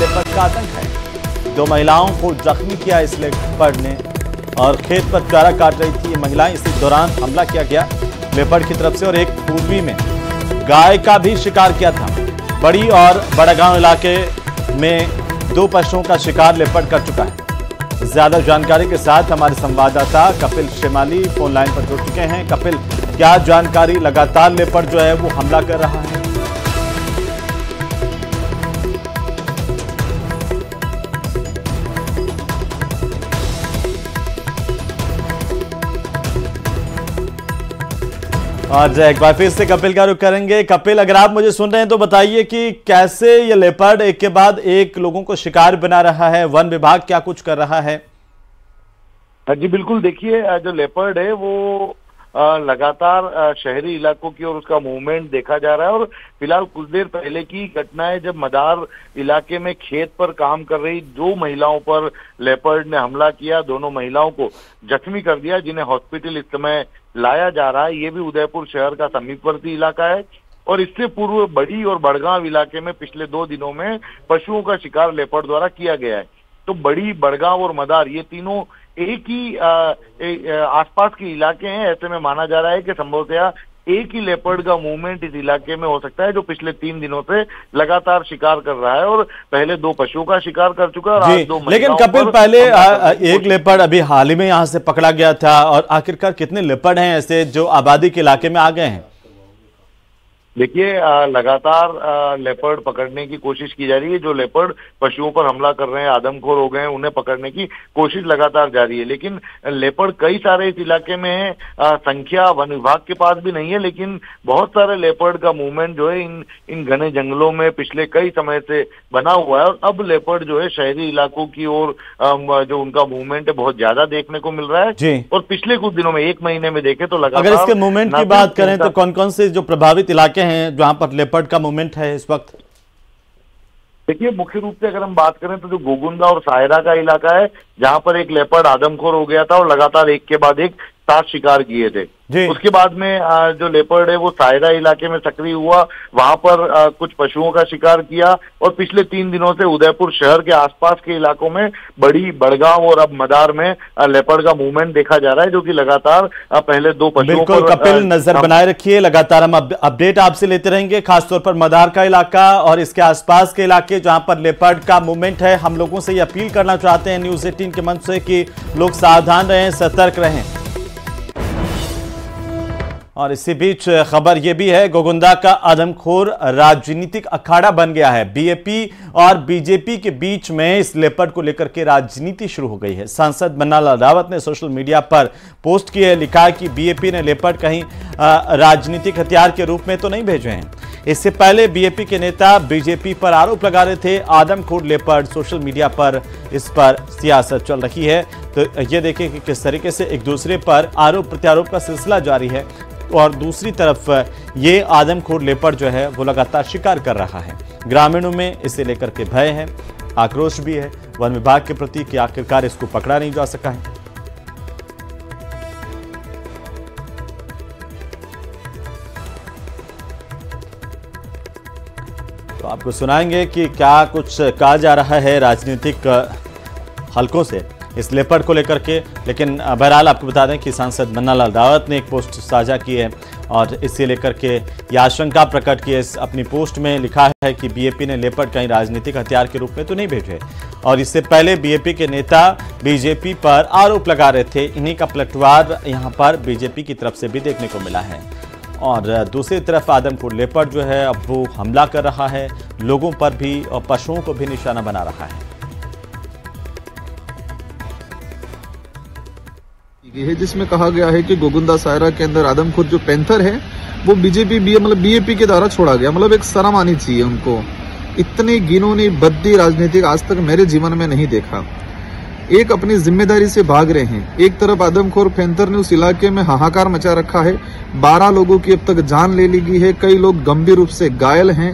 Leopard का आतंक है। 2 महिलाओं को जख्मी किया इस लेपर्ड ने और खेत पर चारा काट रही थी ये महिलाएं। इसी दौरान हमला किया गया लेपर्ड की तरफ से और एक पूर्वी में गाय का भी शिकार किया था। बड़ी और बड़ागांव इलाके में 2 पशुओं का शिकार लेपर्ड कर चुका है। ज्यादा जानकारी के साथ हमारे संवाददाता कपिल शेमाली फोन लाइन पर जुड़ चुके हैं। कपिल, क्या जानकारी? लगातार लेपर्ड जो है वो हमला कर रहा है। और एक बार फिर से कपिल का रुख करेंगे। कपिल, अगर आप मुझे सुन रहे हैं तो बताइए कि कैसे ये लेपर्ड एक के बाद एक लोगों को शिकार बना रहा है, वन विभाग क्या कुछ कर रहा है? जी बिल्कुल, देखिए जो लेपर्ड है वो लगातार शहरी इलाकों की ओर उसका मूवमेंट देखा जा रहा है। और फिलहाल कुछ देर पहले की घटना है जब मदार इलाके में खेत पर काम कर रही 2 महिलाओं पर लेपर्ड ने हमला किया। दोनों महिलाओं को जख्मी कर दिया, जिन्हें हॉस्पिटल इस समय लाया जा रहा है। ये भी उदयपुर शहर का समीपवर्ती इलाका है। और इससे पूर्व बड़ी और बड़गांव इलाके में पिछले 2 दिनों में पशुओं का शिकार लेपर्ड द्वारा किया गया है। तो बड़ी, बड़गांव और मदार ये तीनों एक ही आसपास के इलाके हैं। ऐसे में माना जा रहा है कि संभवतः एक ही लेपर्ड का मूवमेंट इस इलाके में हो सकता है, जो पिछले 3 दिनों से लगातार शिकार कर रहा है और पहले 2 पशुओं का शिकार कर चुका है और आज 2 महिलाओं। लेकिन कपिल, पहले एक लेपर्ड अभी हाल ही में यहां से पकड़ा गया था और आखिरकार कितने लेपर्ड हैं ऐसे जो आबादी के इलाके में आ गए हैं? देखिए लगातार लेपर्ड पकड़ने की कोशिश की जा रही है। जो लेपर्ड पशुओं पर हमला कर रहे हैं, आदमखोर हो गए हैं, उन्हें पकड़ने की कोशिश लगातार जारी है। लेकिन लेपर्ड कई सारे इस इलाके में है। संख्या वन विभाग के पास भी नहीं है, लेकिन बहुत सारे लेपर्ड का मूवमेंट जो है इन घने जंगलों में पिछले कई समय से बना हुआ है। और अब लेपर्ड जो है शहरी इलाकों की ओर जो उनका मूवमेंट है बहुत ज्यादा देखने को मिल रहा है। और पिछले कुछ दिनों में, 1 महीने में देखे तो लगातार, अगर इसके मूवमेंट की बात करें तो कौन कौन से जो प्रभावित इलाके हैं जहां पर लेपर्ड का मूवमेंट है इस वक्त? देखिए मुख्य रूप से अगर हम बात करें तो जो गोगुंदा और सायरा का इलाका है, जहां पर एक लेपर्ड आदमखोर हो गया था और लगातार एक के बाद एक 7 शिकार किए थे। उसके बाद में जो लेपर्ड है वो सायरा इलाके में सक्रिय हुआ, वहां पर कुछ पशुओं का शिकार किया और पिछले 3 दिनों से उदयपुर शहर के आसपास के इलाकों में बड़ी, बड़गांव और अब मदार में लेपर्ड का मूवमेंट देखा जा रहा है, जो कि लगातार पहले 2 पशुओं पर। कपिल, नजर बनाए रखिए, लगातार हम अपडेट आपसे लेते रहेंगे, खासतौर पर मदार का इलाका और इसके आसपास के इलाके जहां पर लेपर्ड का मूवमेंट है। हम लोगों से ये अपील करना चाहते हैं न्यूज़ 18 के मंच से कि लोग सावधान रहें, सतर्क रहें। और इसी बीच खबर यह भी है, गोगुंदा का आदमखोर राजनीतिक अखाड़ा बन गया है। बीएपी और बीजेपी के बीच में इस लेपर्ड को लेकर के राजनीति शुरू हो गई है। सांसद मन्नालाल रावत ने सोशल मीडिया पर पोस्ट की है, लिखा है कि बीएपी ने लेपर्ड कहीं राजनीतिक हथियार के रूप में तो नहीं भेजे हैं। इससे पहले बीएपी के नेता बीजेपी पर आरोप लगा रहे थे आदमखोर लेपर्ड। सोशल मीडिया पर इस पर सियासत चल रही है। तो ये देखें कि किस तरीके से एक दूसरे पर आरोप प्रत्यारोप का सिलसिला जारी है और दूसरी तरफ ये आदमखोर लेपर्ड जो है वो लगातार शिकार कर रहा है। ग्रामीणों में इसे लेकर के भय है, आक्रोश भी है वन विभाग के प्रति कि आखिरकार इसको पकड़ा नहीं जा सका है। तो आपको सुनाएंगे कि क्या कुछ कहा जा रहा है राजनीतिक हलकों से इस लेपर्ड को लेकर के। लेकिन बहरहाल आपको बता दें कि सांसद मन्नालाल रावत ने एक पोस्ट साझा की है और इसे लेकर के ये आशंका प्रकट की है। अपनी पोस्ट में लिखा है कि बीएपी ने लेपर्ड कहीं राजनीतिक हथियार के रूप में तो नहीं भेजे और इससे पहले बीएपी के नेता बीजेपी पर आरोप लगा रहे थे। इन्हीं का पलटवार यहाँ पर बीजेपी की तरफ से भी देखने को मिला है। और दूसरी तरफ आदमखोर लेपर्ड जो है अब वो हमला कर रहा है, लोगों पर भी और पशुओं को भी निशाना बना रहा है। जिसमें कहा गया है कि गोगुंदा सायरा के अंदर आदमखोर जो पैंथर है वो बीएपी के द्वारा छोड़ा गया। मतलब एक शर्म आनी चाहिए उनको। इतनी घिनौनी बद्दी राजनीतिक आज तक मेरे जीवन में नहीं देखा। एक अपनी जिम्मेदारी से भाग रहे हैं। एक तरफ आदमखोर पैंथर ने उस इलाके में हाहाकार मचा रखा है। 12 लोगों की अब तक जान ले ली गई है। कई लोग गंभीर रूप से घायल हैं।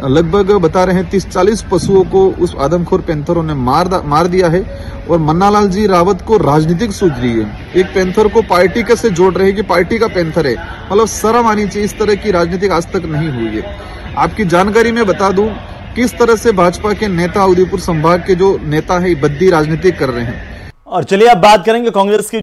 लगभग बता रहे हैं 30-40 पशुओं को उस आदमखोर पैंथरों ने मार दिया है। और मन्नालाल जी रावत को राजनीतिक सूझ रही है। एक पैंथर को पार्टी के से जोड़ रहे हैं कि पार्टी का पैंथर है। मतलब शर्म आनी चाहिए। इस तरह की राजनीतिक आज तक नहीं हुई है। आपकी जानकारी में बता दूं किस तरह से भाजपा के नेता उदयपुर संभाग के जो नेता है बद्दी राजनीति कर रहे हैं। और चलिए अब बात करेंगे कांग्रेस की